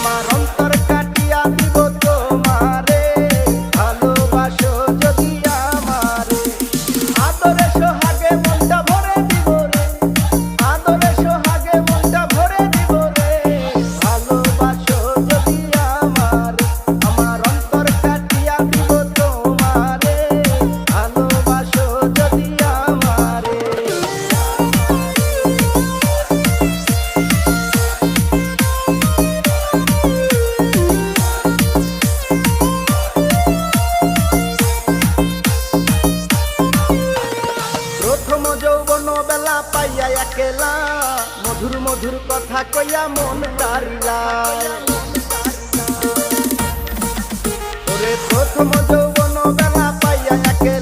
আমার অন্তর কাটিয়া দিব তোমারে, ভালোবাসো যদি আমারে। আদরে সোহাগে মনটা ভরে দিব রে, আদরে সোহাগে মনটা ভরে দিব রে, ভালোবাসো যদি আমারে। আমার অন্তর কাটিয়া দিব তোমারে, ভালোবাসো যদি আমারে। প্রথম যৌবন বেলা পাইয়া একেলা, মধুর মধুর কথা কইয়া মন তারিলা। ওরে প্রথম যৌবন বেলা পাইয়া একেলা,